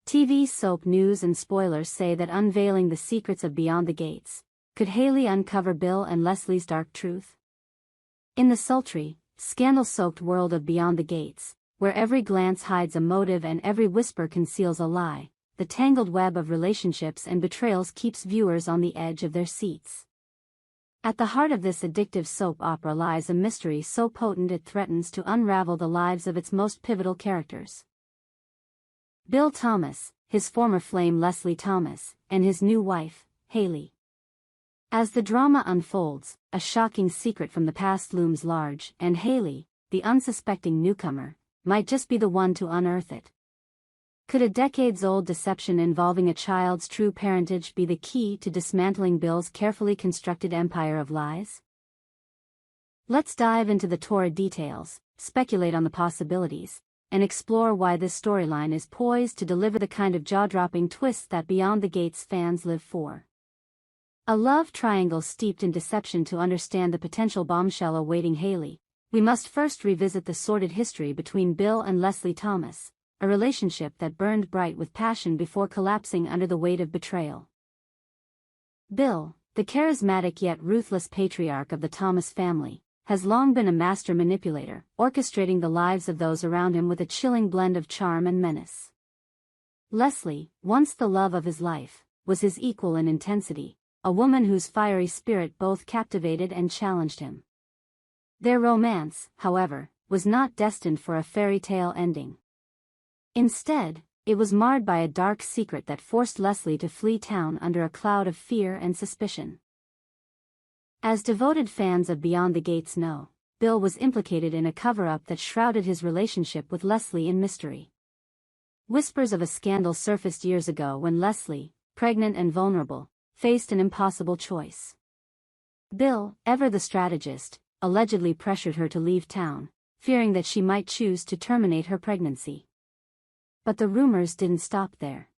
TV soap news and spoilers say that unveiling the secrets of Beyond the Gates, could Haley uncover Bill and Leslie's dark truth? In the sultry, scandal-soaked world of Beyond the Gates, where every glance hides a motive and every whisper conceals a lie, the tangled web of relationships and betrayals keeps viewers on the edge of their seats. At the heart of this addictive soap opera lies a mystery so potent it threatens to unravel the lives of its most pivotal characters. Bill Thomas, his former flame Leslie Thomas, and his new wife, Haley. As the drama unfolds, a shocking secret from the past looms large, and Haley, the unsuspecting newcomer, might just be the one to unearth it. Could a decades-old deception involving a child's true parentage be the key to dismantling Bill's carefully constructed empire of lies? Let's dive into the torrid details, speculate on the possibilities, and explore why this storyline is poised to deliver the kind of jaw-dropping twists that Beyond the Gates fans live for. A love triangle steeped in deception. To understand the potential bombshell awaiting Haley, we must first revisit the sordid history between Bill and Leslie Thomas, a relationship that burned bright with passion before collapsing under the weight of betrayal. Bill, the charismatic yet ruthless patriarch of the Thomas family, has long been a master manipulator, orchestrating the lives of those around him with a chilling blend of charm and menace. Leslie, once the love of his life, was his equal in intensity, a woman whose fiery spirit both captivated and challenged him. Their romance, however, was not destined for a fairy tale ending. Instead, it was marred by a dark secret that forced Leslie to flee town under a cloud of fear and suspicion. As devoted fans of Beyond the Gates know, Bill was implicated in a cover-up that shrouded his relationship with Leslie in mystery. Whispers of a scandal surfaced years ago when Leslie, pregnant and vulnerable, faced an impossible choice. Bill, ever the strategist, allegedly pressured her to leave town, fearing that she might choose to terminate her pregnancy. But the rumors didn't stop there.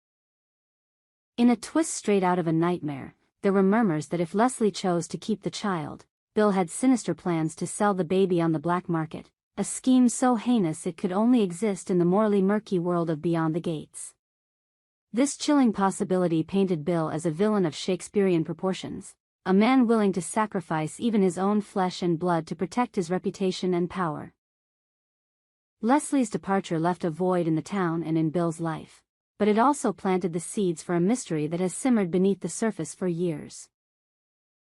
In a twist straight out of a nightmare, there were murmurs that if Leslie chose to keep the child, Bill had sinister plans to sell the baby on the black market, a scheme so heinous it could only exist in the morally murky world of Beyond the Gates. This chilling possibility painted Bill as a villain of Shakespearean proportions, a man willing to sacrifice even his own flesh and blood to protect his reputation and power. Leslie's departure left a void in the town and in Bill's life, but it also planted the seeds for a mystery that has simmered beneath the surface for years.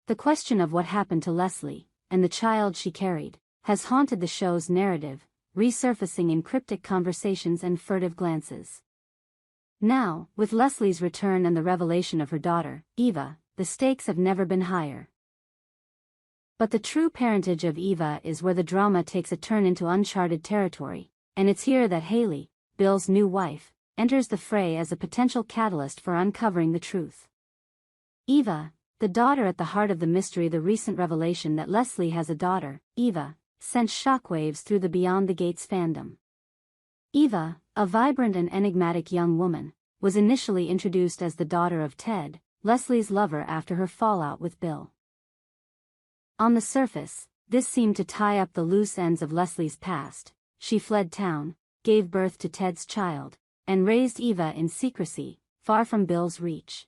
The question of what happened to Leslie, and the child she carried, has haunted the show's narrative, resurfacing in cryptic conversations and furtive glances. Now, with Leslie's return and the revelation of her daughter, Eva, the stakes have never been higher. But the true parentage of Eva is where the drama takes a turn into uncharted territory, and it's here that Haley, Bill's new wife, enters the fray as a potential catalyst for uncovering the truth. Eva, the daughter at the heart of the mystery. The recent revelation that Leslie has a daughter, Eva, sent shockwaves through the Beyond the Gates fandom. Eva, a vibrant and enigmatic young woman, was initially introduced as the daughter of Ted, Leslie's lover after her fallout with Bill. On the surface, this seemed to tie up the loose ends of Leslie's past. She fled town, gave birth to Ted's child, and raised Eva in secrecy, far from Bill's reach.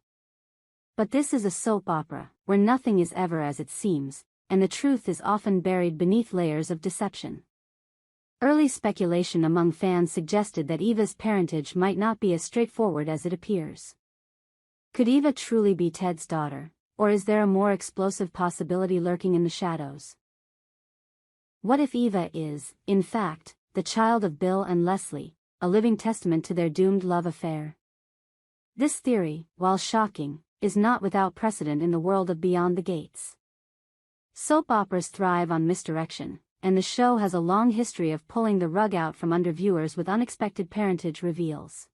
But this is a soap opera, where nothing is ever as it seems, and the truth is often buried beneath layers of deception. Early speculation among fans suggested that Eva's parentage might not be as straightforward as it appears. Could Eva truly be Ted's daughter, or is there a more explosive possibility lurking in the shadows? What if Eva is, in fact, the child of Bill and Leslie, a living testament to their doomed love affair? This theory, while shocking, is not without precedent in the world of Beyond the Gates. Soap operas thrive on misdirection, and the show has a long history of pulling the rug out from under viewers with unexpected parentage reveals.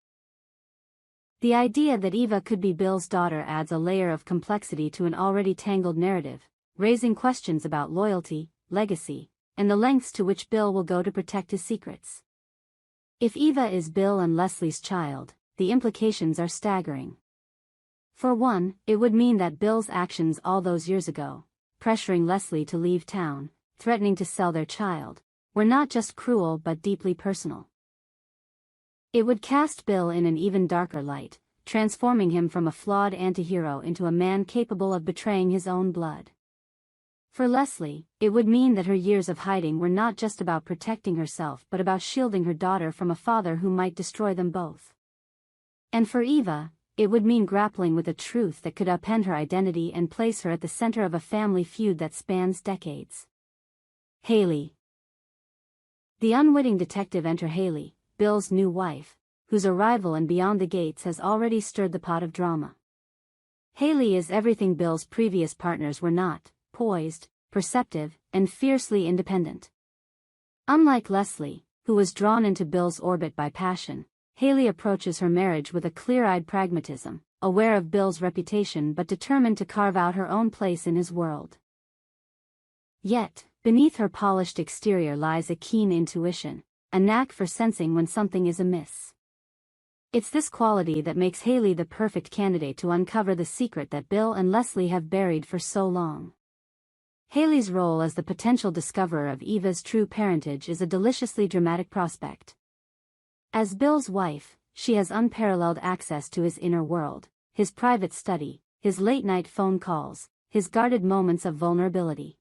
The idea that Eva could be Bill's daughter adds a layer of complexity to an already tangled narrative, raising questions about loyalty, legacy, and the lengths to which Bill will go to protect his secrets. If Eva is Bill and Leslie's child, the implications are staggering. For one, it would mean that Bill's actions all those years ago, pressuring Leslie to leave town, threatening to sell their child, were not just cruel but deeply personal. It would cast Bill in an even darker light, transforming him from a flawed antihero into a man capable of betraying his own blood. For Leslie, it would mean that her years of hiding were not just about protecting herself but about shielding her daughter from a father who might destroy them both. And for Eva, it would mean grappling with a truth that could upend her identity and place her at the center of a family feud that spans decades. Haley. The unwitting detective enter Haley, Bill's new wife, whose arrival in Beyond the Gates has already stirred the pot of drama. Haley is everything Bill's previous partners were not: poised, perceptive, and fiercely independent. Unlike Leslie, who was drawn into Bill's orbit by passion, Haley approaches her marriage with a clear-eyed pragmatism, aware of Bill's reputation but determined to carve out her own place in his world. Yet, beneath her polished exterior lies a keen intuition, a knack for sensing when something is amiss. It's this quality that makes Haley the perfect candidate to uncover the secret that Bill and Leslie have buried for so long. Haley's role as the potential discoverer of Eva's true parentage is a deliciously dramatic prospect. As Bill's wife, she has unparalleled access to his inner world, his private study, his late-night phone calls, his guarded moments of vulnerability.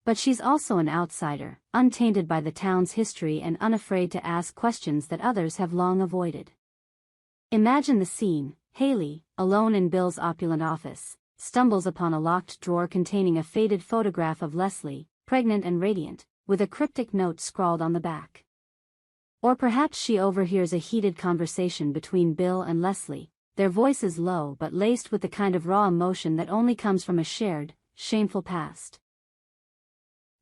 But she's also an outsider, untainted by the town's history and unafraid to ask questions that others have long avoided. Imagine the scene: Haley, alone in Bill's opulent office, stumbles upon a locked drawer containing a faded photograph of Leslie, pregnant and radiant, with a cryptic note scrawled on the back. Or perhaps she overhears a heated conversation between Bill and Leslie, their voices low but laced with the kind of raw emotion that only comes from a shared, shameful past.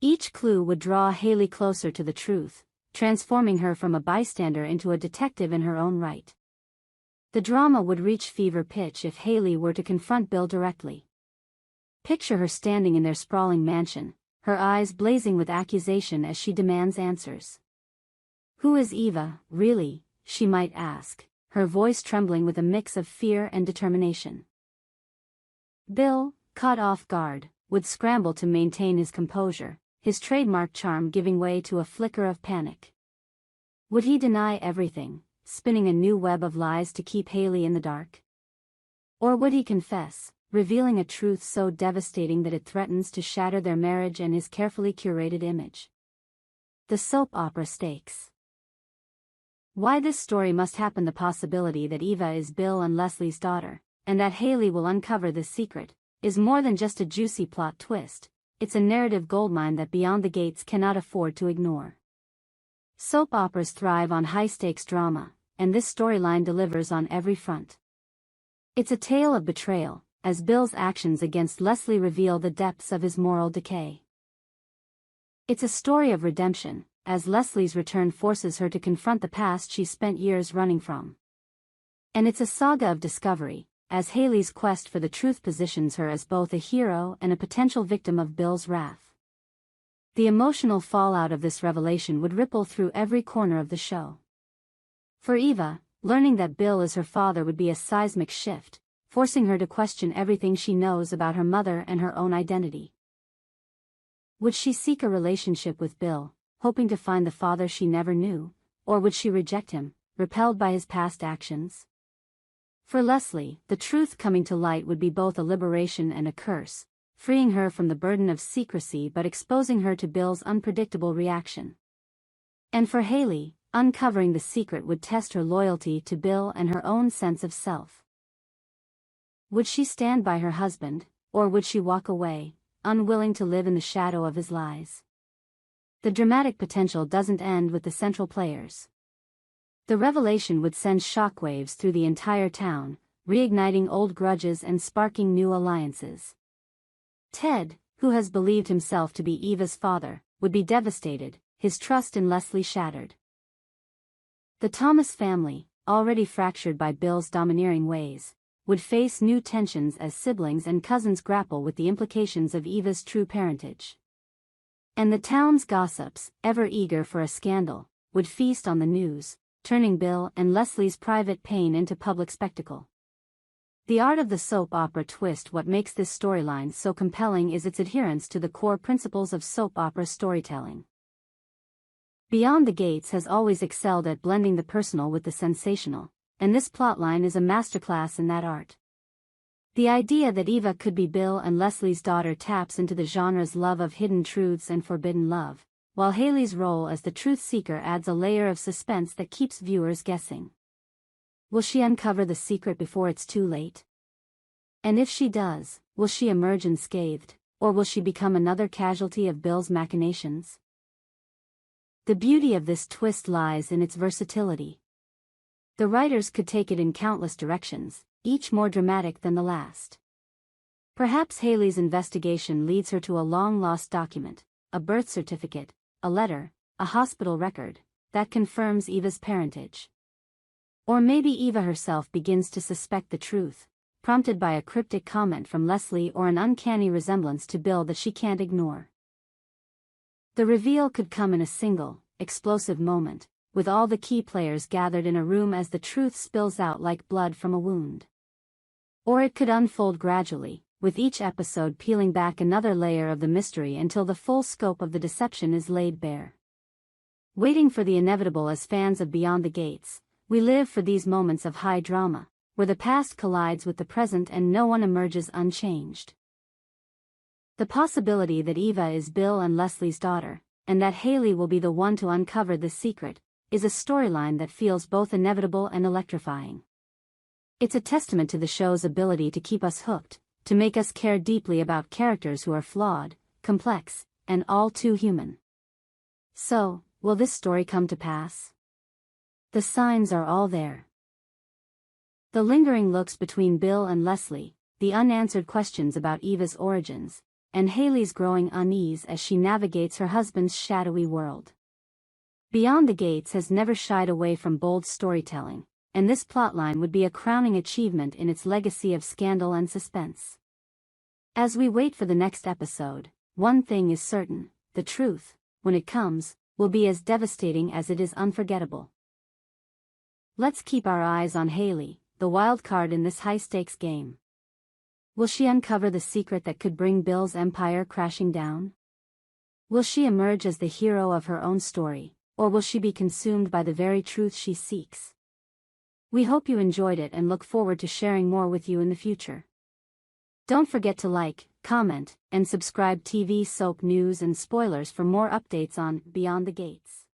Each clue would draw Haley closer to the truth, transforming her from a bystander into a detective in her own right. The drama would reach fever pitch if Haley were to confront Bill directly. Picture her standing in their sprawling mansion, her eyes blazing with accusation as she demands answers. "Who is Eva, really?" she might ask, her voice trembling with a mix of fear and determination. Bill, caught off guard, would scramble to maintain his composure, his trademark charm giving way to a flicker of panic. Would he deny everything, spinning a new web of lies to keep Haley in the dark? Or would he confess, revealing a truth so devastating that it threatens to shatter their marriage and his carefully curated image? The soap opera stakes. Why this story must happen: the possibility that Eva is Bill and Leslie's daughter, and that Haley will uncover this secret, is more than just a juicy plot twist. It's a narrative goldmine that Beyond the Gates cannot afford to ignore. Soap operas thrive on high-stakes drama, and this storyline delivers on every front. It's a tale of betrayal, as Bill's actions against Leslie reveal the depths of his moral decay. It's a story of redemption, as Leslie's return forces her to confront the past she spent years running from. And it's a saga of discovery, as Haley's quest for the truth positions her as both a hero and a potential victim of Bill's wrath. The emotional fallout of this revelation would ripple through every corner of the show. For Eva, learning that Bill is her father would be a seismic shift, forcing her to question everything she knows about her mother and her own identity. Would she seek a relationship with Bill, hoping to find the father she never knew, or would she reject him, repelled by his past actions? For Leslie, the truth coming to light would be both a liberation and a curse, freeing her from the burden of secrecy but exposing her to Bill's unpredictable reaction. And for Haley, uncovering the secret would test her loyalty to Bill and her own sense of self. Would she stand by her husband, or would she walk away, unwilling to live in the shadow of his lies? The dramatic potential doesn't end with the central players. The revelation would send shockwaves through the entire town, reigniting old grudges and sparking new alliances. Ted, who has believed himself to be Eva's father, would be devastated, his trust in Leslie shattered. The Thomas family, already fractured by Bill's domineering ways, would face new tensions as siblings and cousins grapple with the implications of Eva's true parentage. And the town's gossips, ever eager for a scandal, would feast on the news, turning Bill and Leslie's private pain into public spectacle. The art of the soap opera twist. What makes this storyline so compelling is its adherence to the core principles of soap opera storytelling. Beyond the Gates has always excelled at blending the personal with the sensational, and this plotline is a masterclass in that art. The idea that Eva could be Bill and Leslie's daughter taps into the genre's love of hidden truths and forbidden love, while Haley's role as the truth seeker adds a layer of suspense that keeps viewers guessing. Will she uncover the secret before it's too late? And if she does, will she emerge unscathed, or will she become another casualty of Bill's machinations? The beauty of this twist lies in its versatility. The writers could take it in countless directions, each more dramatic than the last. Perhaps Haley's investigation leads her to a long-lost document, a birth certificate, a letter, a hospital record, that confirms Eva's parentage. Or maybe Eva herself begins to suspect the truth, prompted by a cryptic comment from Leslie or an uncanny resemblance to Bill that she can't ignore. The reveal could come in a single, explosive moment, with all the key players gathered in a room as the truth spills out like blood from a wound. Or it could unfold gradually, with each episode peeling back another layer of the mystery until the full scope of the deception is laid bare. Waiting for the inevitable as fans of Beyond the Gates, we live for these moments of high drama, where the past collides with the present and no one emerges unchanged. The possibility that Eva is Bill and Leslie's daughter, and that Haley will be the one to uncover the secret, is a storyline that feels both inevitable and electrifying. It's a testament to the show's ability to keep us hooked, to make us care deeply about characters who are flawed, complex, and all too human. So, will this story come to pass? The signs are all there. The lingering looks between Bill and Leslie, the unanswered questions about Eva's origins, and Haley's growing unease as she navigates her husband's shadowy world. Beyond the Gates has never shied away from bold storytelling, and this plotline would be a crowning achievement in its legacy of scandal and suspense. As we wait for the next episode, one thing is certain: the truth, when it comes, will be as devastating as it is unforgettable. Let's keep our eyes on Haley, the wild card in this high-stakes game. Will she uncover the secret that could bring Bill's empire crashing down? Will she emerge as the hero of her own story, or will she be consumed by the very truth she seeks? We hope you enjoyed it and look forward to sharing more with you in the future. Don't forget to like, comment, and subscribe TV soap news and spoilers for more updates on Beyond the Gates.